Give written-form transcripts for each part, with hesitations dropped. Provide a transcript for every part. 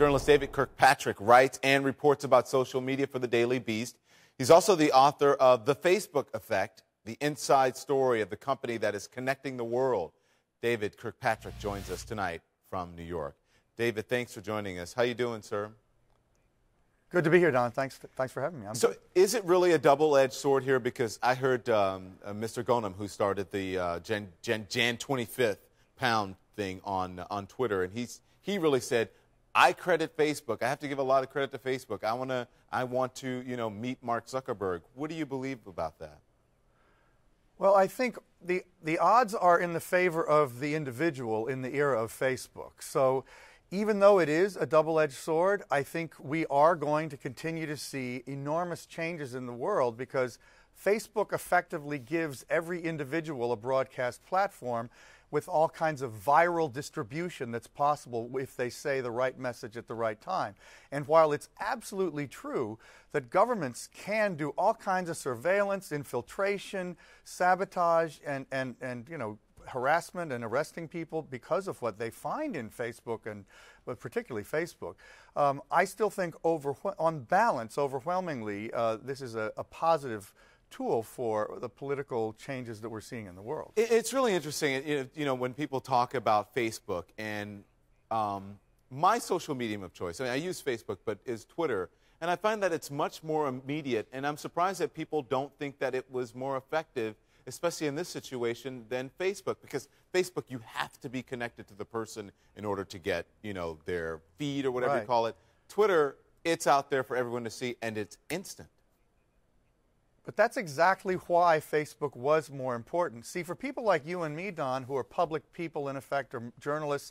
Journalist David Kirkpatrick writes and reports about social media for the Daily Beast. He's also the author of The Facebook Effect, the inside story of the company that is connecting the world. David Kirkpatrick joins us tonight from New York. David, thanks for joining us. How you doing, sir? Good to be here, Don. Thanks for having me. So is it really a double-edged sword here? Because I heard Mr. Gonum, who started the Jan 25th pound thing on Twitter, and he really said, I credit Facebook. I have to give a lot of credit to Facebook. I want to meet Mark Zuckerberg. What do you believe about that? Well, I think the odds are in the favor of the individual in the era of Facebook. So even though it is a double-edged sword, I think we are going to continue to see enormous changes in the world because Facebook effectively gives every individual a broadcast platform with all kinds of viral distribution that's possible if they say the right message at the right time. And while it's absolutely true that governments can do all kinds of surveillance, infiltration, sabotage, and harassment and arresting people because of what they find in Facebook, but particularly Facebook, I still think on balance, overwhelmingly, this is a positive tool for the political changes that we're seeing in the world. It's really interesting, when people talk about Facebook and my social medium of choice. I mean, I use Facebook, but is Twitter, and I find that it's much more immediate. And I'm surprised that people don't think that it was more effective, especially in this situation, than Facebook, because Facebook, you have to be connected to the person in order to get their feed or whatever you call it. Twitter, it's out there for everyone to see, and it's instant. But that's exactly why Facebook was more important. See, for people like you and me, Don, who are public people, in effect, or journalists,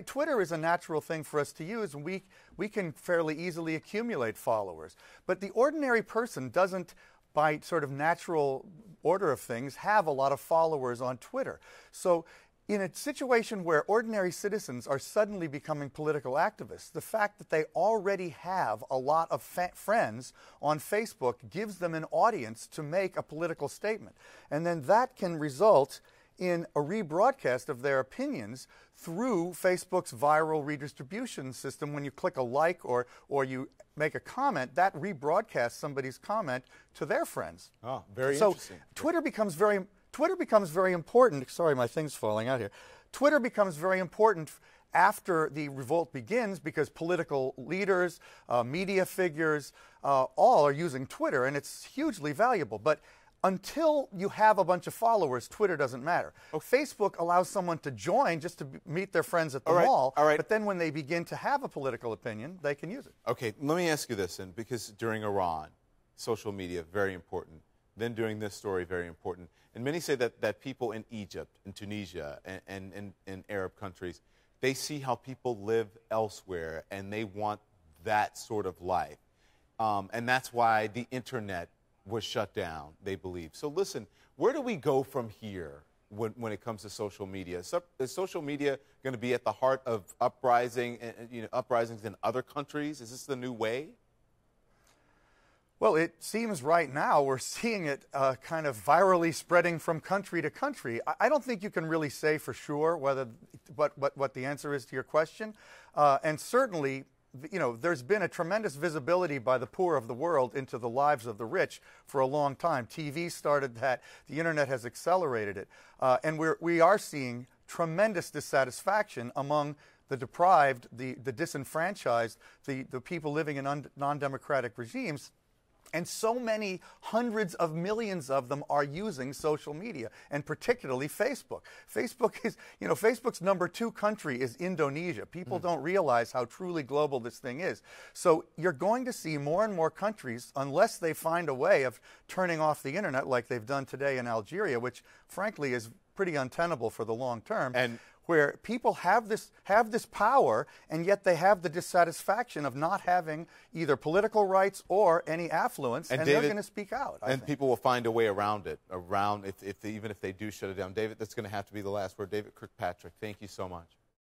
Twitter is a natural thing for us to use, and we can fairly easily accumulate followers. But the ordinary person doesn't, by sort of natural order of things, have a lot of followers on Twitter. So in a situation where ordinary citizens are suddenly becoming political activists, the fact that they already have a lot of friends on Facebook gives them an audience to make a political statement. And then that can result in a rebroadcast of their opinions through Facebook's viral redistribution system. When you click a like or you make a comment, that rebroadcasts somebody's comment to their friends. Oh, very interesting. So Twitter becomes very important. Sorry, my thing's falling out here. Twitter becomes very important after the revolt begins because political leaders, media figures, all are using Twitter, and it's hugely valuable. But until you have a bunch of followers, Twitter doesn't matter. Facebook allows someone to join just to meet their friends at the mall, but then when they begin to have a political opinion, they can use it. Okay, let me ask you this, then, because during Iran, social media, very important. Then during this story, very important. And many say that people in Egypt, in Tunisia, and in Arab countries, they see how people live elsewhere, and they want that sort of life. And that's why the internet was shut down, they believe. So listen, where do we go from here when it comes to social media? Is social media going to be at the heart of uprisings in other countries? Is this the new way? Well, it seems right now we're seeing it kind of virally spreading from country to country. I don't think you can really say for sure what the answer is to your question. And certainly, there's been a tremendous visibility by the poor of the world into the lives of the rich for a long time. TV started that. The internet has accelerated it. And we are seeing tremendous dissatisfaction among the deprived, the disenfranchised, the people living in non-democratic regimes. And so many hundreds of millions of them are using social media, and particularly Facebook. Facebook's number 2 country is Indonesia. People don't realize how truly global this thing is. So you're going to see more and more countries, unless they find a way of turning off the internet like they've done today in Algeria, which frankly is pretty untenable for the long term. And where people have this power, and yet they have the dissatisfaction of not having either political rights or any affluence, and they're going to speak out. And people will find a way around it, even if they do shut it down. David, that's going to have to be the last word. David Kirkpatrick, thank you so much.